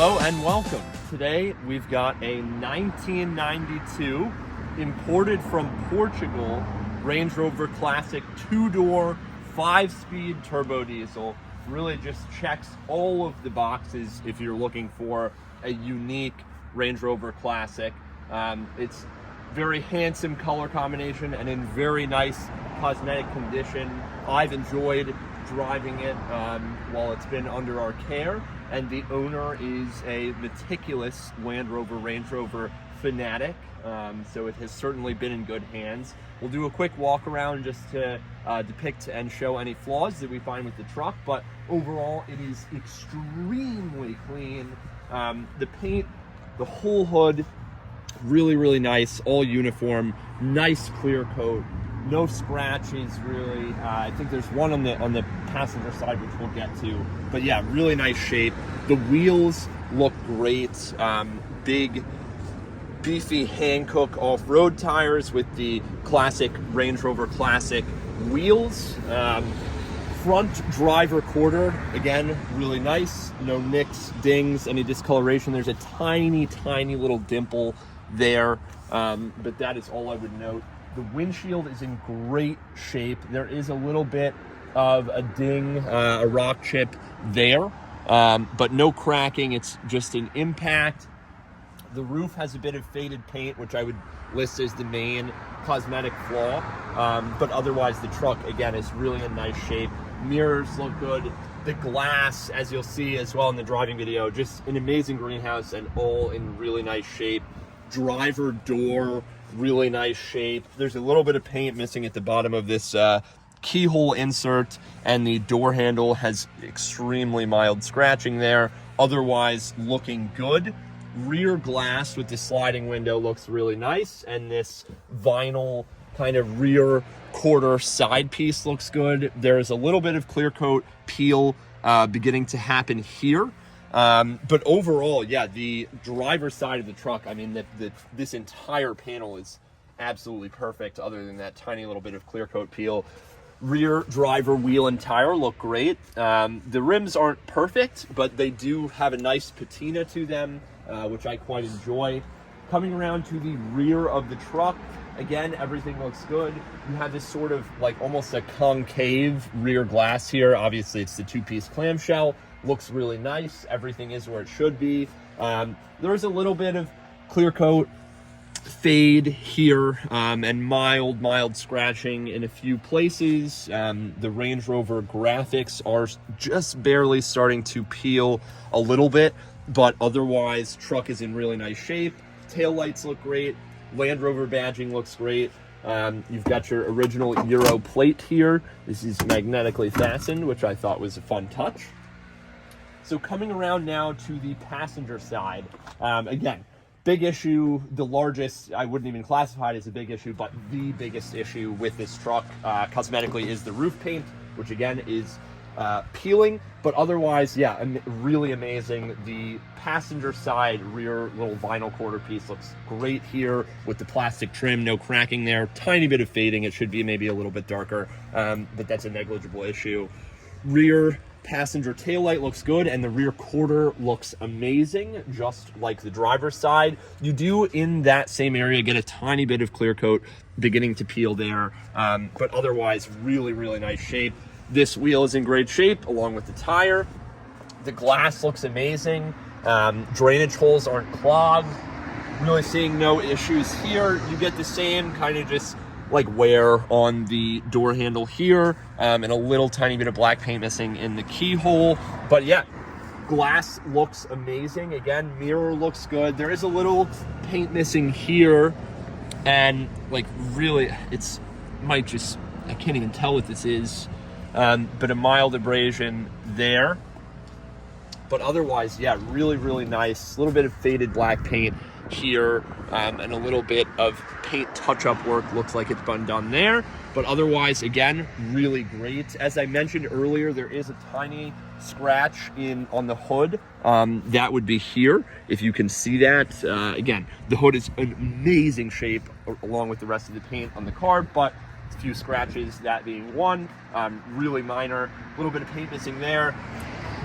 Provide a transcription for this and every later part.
Hello and welcome. Today we've got a 1992 imported from Portugal Range Rover Classic 2-door 5-speed turbo diesel. Really just checks all of the boxes if you're looking for a unique Range Rover Classic. It's very handsome color combination and in very nice cosmetic condition. I've enjoyed driving it while it's been under our care, and the owner is a meticulous Land Rover Range Rover fanatic, so it has certainly been in good hands. We'll do a quick walk around just to depict and show any flaws that we find with the truck, but overall it is extremely clean. The paint, the whole hood, really nice, all uniform, nice clear coat, no scratches really. I think there's one on the passenger side, which we'll get to, but yeah, really nice shape. The wheels look great. Big beefy Hankook off-road tires with the classic Range Rover Classic wheels. Front driver quarter, again, really nice. No nicks, dings, any discoloration. There's a tiny little dimple there, but that is all I would note. The windshield is in great shape. There is a little bit of a ding, a rock chip there, but no cracking. It's just an impact. The roof has a bit of faded paint, which I would list as the main cosmetic flaw, but otherwise the truck, again, is really in nice shape. Mirrors look good. The glass, as you'll see as well in the driving video, just an amazing greenhouse and all in really nice shape. Driver door, really nice shape. There's a little bit of paint missing at the bottom of this keyhole insert, and the door handle has extremely mild scratching there. Otherwise, looking good. Rear glass with the sliding window looks really nice, and this vinyl kind of rear quarter side piece looks good. There's a little bit of clear coat peel beginning to happen here. But overall, yeah, the driver's side of the truck, I mean, this entire panel is absolutely perfect other than that tiny little bit of clear coat peel. Rear driver wheel and tire look great. The rims aren't perfect, but they do have a nice patina to them, which I quite enjoy. Coming around to the rear of the truck, again, everything looks good. You have this sort of like almost a concave rear glass here. Obviously, it's the two-piece clamshell. Looks really nice. Everything is where it should be. There's a little bit of clear coat fade here, and mild scratching in a few places. The Range Rover graphics are just barely starting to peel a little bit, but otherwise, truck is in really nice shape. Tail lights look great. Land Rover badging looks great. You've got your original Euro plate here. This is magnetically fastened, which I thought was a fun touch. So coming around now to the passenger side, again, big issue, the largest, I wouldn't even classify it as a big issue, but the biggest issue with this truck cosmetically is the roof paint, which again is peeling, but otherwise, yeah, really amazing. The passenger side rear little vinyl quarter piece looks great here with the plastic trim, no cracking there, tiny bit of fading. It should be maybe a little bit darker, but that's a negligible issue. Rear passenger taillight looks good, and the rear quarter looks amazing, just like the driver's side. You do, in that same area, get a tiny bit of clear coat beginning to peel there, but otherwise, really nice shape. This wheel is in great shape, along with the tire. The glass looks amazing. Drainage holes aren't clogged. Really seeing no issues here. You get the same kind of just like wear on the door handle here, and a little tiny bit of black paint missing in the keyhole. But yeah, glass looks amazing. Again, mirror looks good. There is a little paint missing here, and like really, I can't even tell what this is, but a mild abrasion there. But otherwise, yeah, really nice. A little bit of faded black paint here, and a little bit of paint touch-up work looks like it's been done there. But otherwise, again, really great. As I mentioned earlier, there is a tiny scratch on the hood. That would be here, if you can see that. Again, the hood is in amazing shape along with the rest of the paint on the car, but a few scratches, that being one, really minor. A little bit of paint missing there.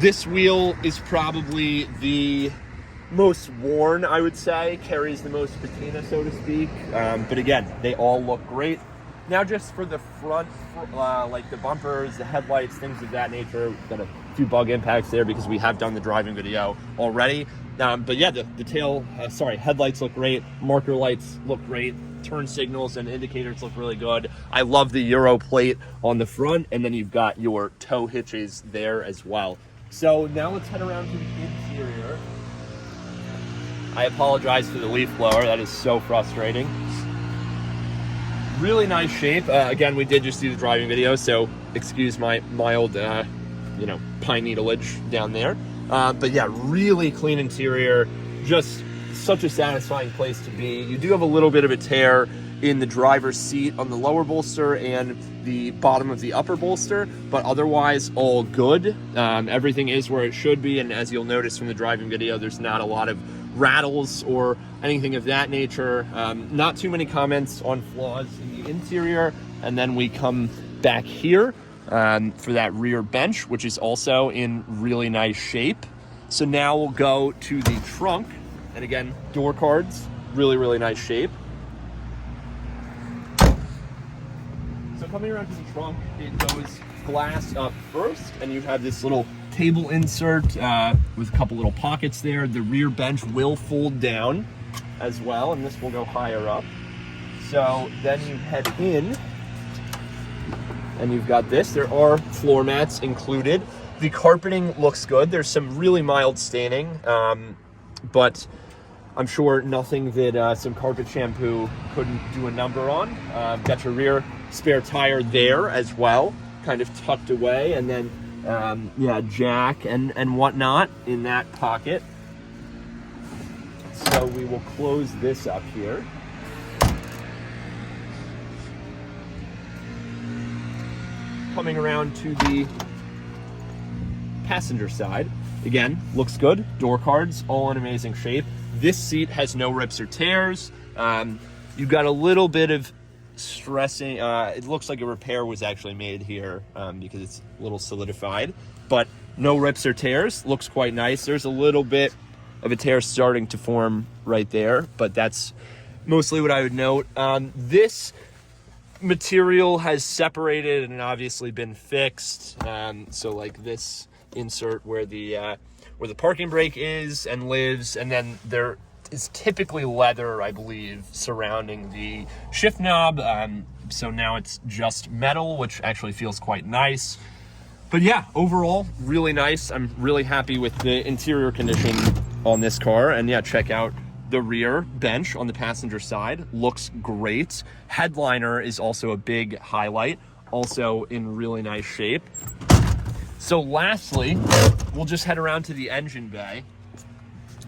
This wheel is probably the most worn, I would say, carries the most patina, so to speak. But again, they all look great. Now just for the front, like the bumpers, the headlights, things of that nature, we've got a few bug impacts there because we have done the driving video already. But yeah, the headlights look great, marker lights look great, turn signals and indicators look really good. I love the Euro plate on the front, and then you've got your tow hitches there as well. So now let's head around to the interior. I apologize for the leaf blower, that is so frustrating. Really nice shape. Again, we did just do the driving video, so excuse my mild, pine needleage down there. But yeah, really clean interior. Just such a satisfying place to be. You do have a little bit of a tear in the driver's seat on the lower bolster and the bottom of the upper bolster, but otherwise all good. Everything is where it should be, and as you'll notice from the driving video, there's not a lot of rattles or anything of that nature. Not too many comments on flaws in the interior. And then we come back here for that rear bench, which is also in really nice shape. So now we'll go to the trunk, and again, door cards, really, really nice shape. So coming around to the trunk, it goes glass up first, and you have this little table insert with a couple little pockets there. The rear bench will fold down as well, and this will go higher up. So then you head in, and you've got this. There are floor mats included. The carpeting looks good. There's some really mild staining, but I'm sure nothing that some carpet shampoo couldn't do a number on. Got your rear spare tire there as well, kind of tucked away, and then jack and whatnot in that pocket. So we will close this up here. Coming around to the passenger side, again, looks good. Door cards, all in amazing shape. This seat has no rips or tears. You've got a little bit of stressing. It looks like a repair was actually made here because it's a little solidified, but no rips or tears. Looks quite nice. There's a little bit of a tear starting to form right there, but that's mostly what I would note. This material has separated and obviously been fixed. So like this insert where the parking brake is and lives, and then there is typically leather, I believe, surrounding the shift knob. So now it's just metal, which actually feels quite nice. But yeah, overall, really nice. I'm really happy with the interior condition on this car. And yeah, check out the rear bench on the passenger side. Looks great. Headliner is also a big highlight, also in really nice shape. So lastly, we'll just head around to the engine bay.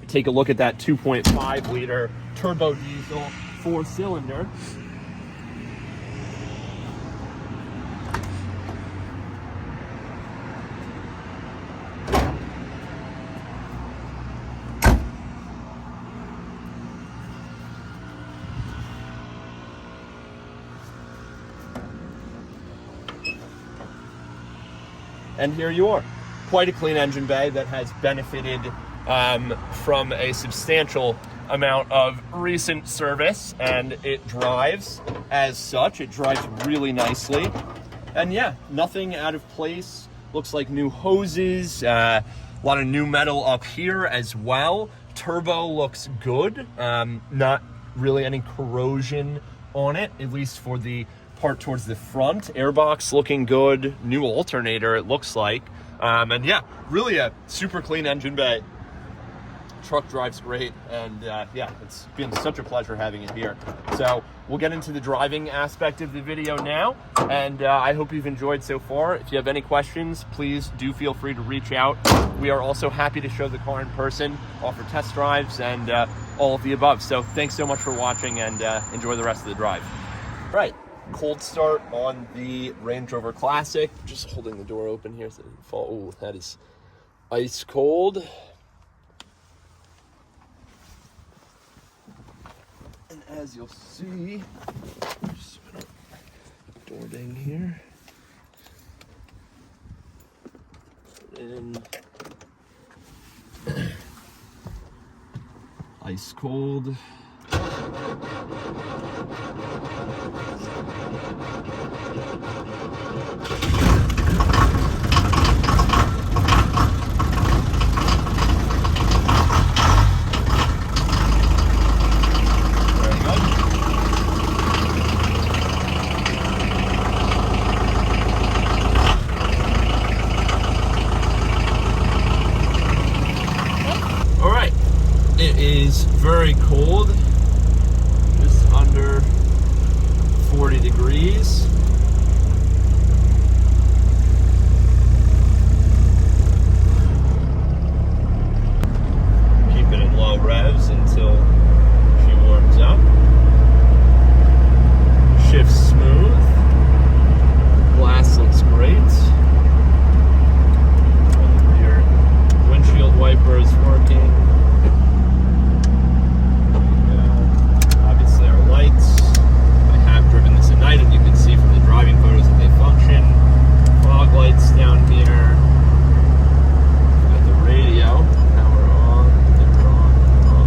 Take a look at that 2.5 liter turbo diesel 4-cylinder. And here you are. Quite a clean engine bay that has benefited from a substantial amount of recent service, and it drives as such. It drives really nicely. And yeah, nothing out of place. Looks like new hoses, a lot of new metal up here as well. Turbo looks good. Not really any corrosion on it, at least for the part towards the front. Airbox looking good. New alternator, it looks like. And yeah, really a super clean engine bay. Truck drives great, and yeah, it's been such a pleasure having it here. So we'll get into the driving aspect of the video now, and I hope you've enjoyed so far. If you have any questions, please do feel free to reach out. We are also happy to show the car in person, offer test drives, and all of the above. So thanks so much for watching, and enjoy the rest of the drive. Right. Cold start on the Range Rover Classic. Just holding the door open here so it doesn't fall. Oh, that is ice cold. And as you'll see, just door ding here. Put in Ice cold. It is very cold, just under 40 degrees. Keep it in low revs until she warms up. Shifts smooth. Glass looks great. Your windshield wiper is working. And you can see from the driving photos that they function. Fog lights down here. Got the radio. Power on. They're on.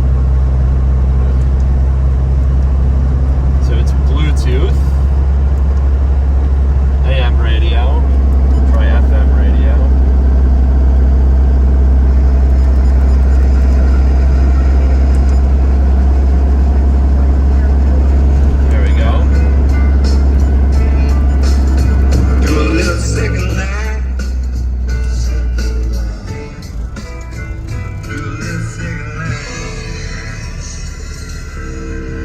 So it's Bluetooth. AM radio. Try FM radio.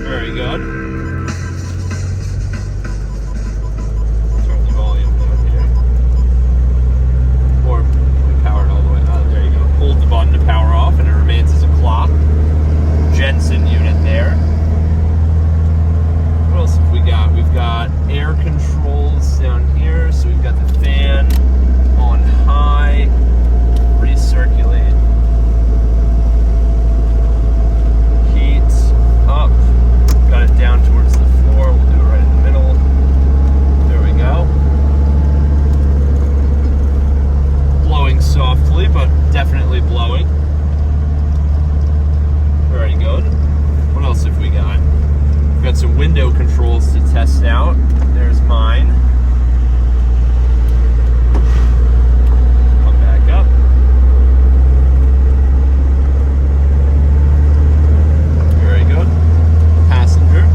Very good. Turn the volume down here. Or power it all the way. Oh, there you go. Hold the button to power off and it remains as a clock. Jensen unit there. What else have we got? We've got air controls down here. So we've got the fan on high. Recirculate. Heat up. Got it down towards the floor. We'll do it right in the middle. There we go. Blowing softly, but definitely blowing. Very good. What else have we got? We've got some window controls to test out. There's mine. Come back up. Very good. Passenger.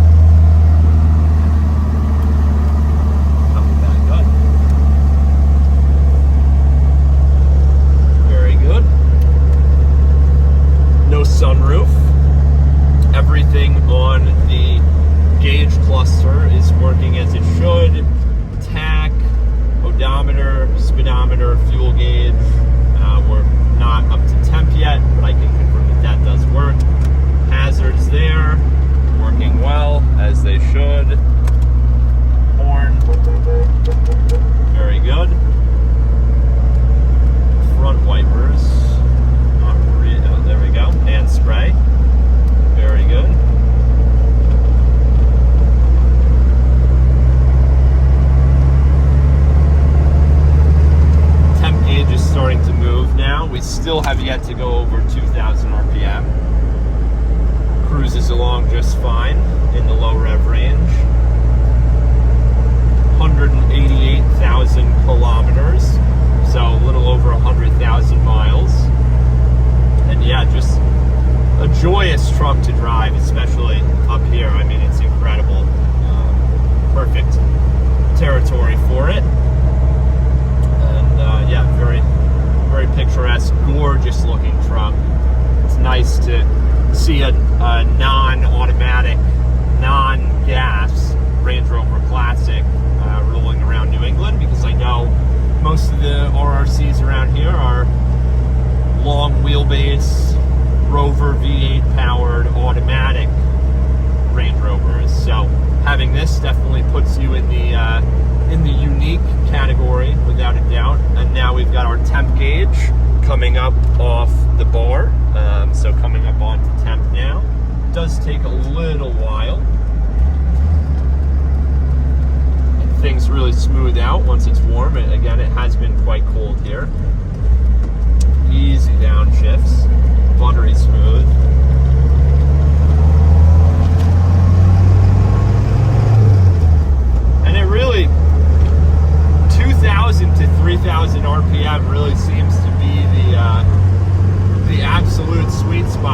Coming back up. Very good. No sunroof. Everything on the gauge cluster is working as it should. Tach, odometer, speedometer, fuel gauge. We're not up to temp yet, but I can confirm that that does work. Hazards there. Working well, as they should. Horn. Very good. Front wipers. Oh, there we go. Hand spray. Very good. Temp gauge is starting to move now. We still have yet to go over 2,000 RPM. Cruises along just fine in the low rev range. 188,000 kilometers, so a little over 100,000 miles. And yeah, just a joyous truck to drive, especially up here. I mean, it's incredible. Perfect territory for it. And yeah, very, very picturesque, gorgeous looking truck. It's nice to see a non-automatic, non-gas Range Rover Classic rolling around New England, because I know most of the RRCs around here are long wheelbase Rover V8 powered automatic Range Rovers. So having this definitely puts you in the unique category without a doubt. And now we've got our temp gauge coming up off the bar. So coming up onto temp now. It does take a little while. Things really smooth out once it's warm. And again, it has been quite cold here. Easy downshifts, buttery smooth.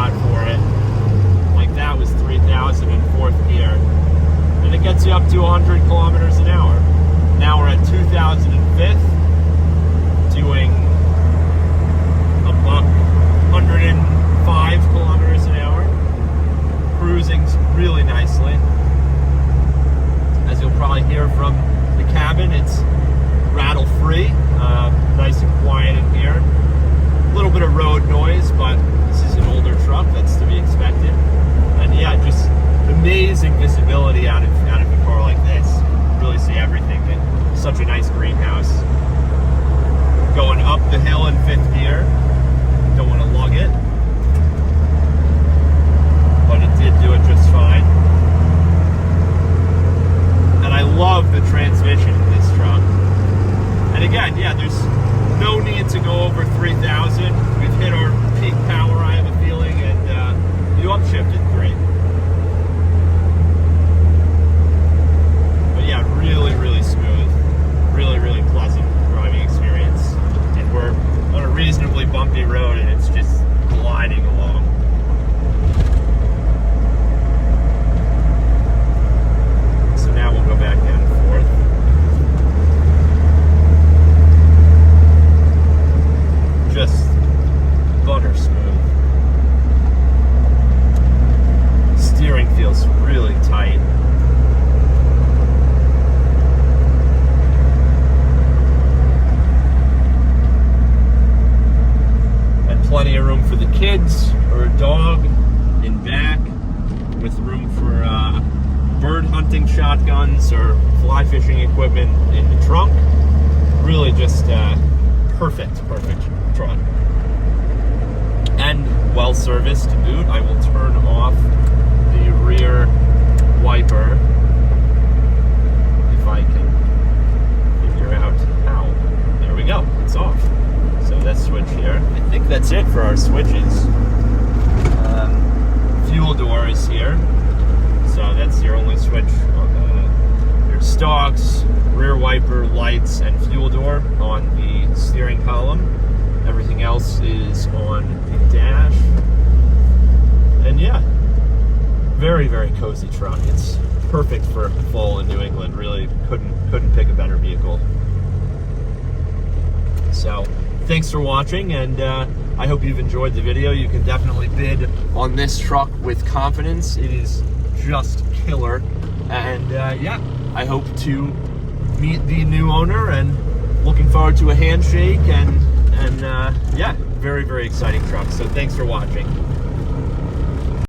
spot for it. Like that was 3,000 in fourth gear. And it gets you up to 100 kilometers an hour. Now we're at 2005th, doing a buck 105 kilometers an hour. Cruising really nicely. As you'll probably hear from the cabin, it's rattle-free, nice and quiet in here. A little bit of road noise, but this is an older truck, that's to be expected. And yeah, just amazing visibility out of a car like this. Really see everything. And such a nice greenhouse. Going up the hill in fifth gear. Don't want to lug it, but it did do it just fine. And I love the transmission in this truck. And again, yeah, there's no need to go over 3,000. We've hit our peak power, I have a feeling, and the upshift is great. But yeah, really, really smooth. Really, really pleasant driving experience. And we're on a reasonably bumpy road, and it's just gliding along. So now we'll go back down and forth. Just butter smooth. Steering feels really tight. And plenty of room for the kids or a dog in back, with room for bird hunting shotguns or fly fishing equipment in the trunk. Really just perfect truck. And well serviced to boot. I will turn off the rear wiper if I can figure out how. There we go, it's off. So that switch here. I think that's it for our switches. Fuel door is here. So that's your only switch on your stalks, rear wiper, lights, and fuel door on the steering column. Everything else is on the dash. And yeah, very, very cozy truck. It's perfect for fall in New England. Really couldn't pick a better vehicle. So thanks for watching, and I hope you've enjoyed the video. You can definitely bid on this truck with confidence. It is just killer. And yeah, I hope to meet the new owner, and looking forward to a handshake, and yeah, very, very exciting truck. So thanks for watching.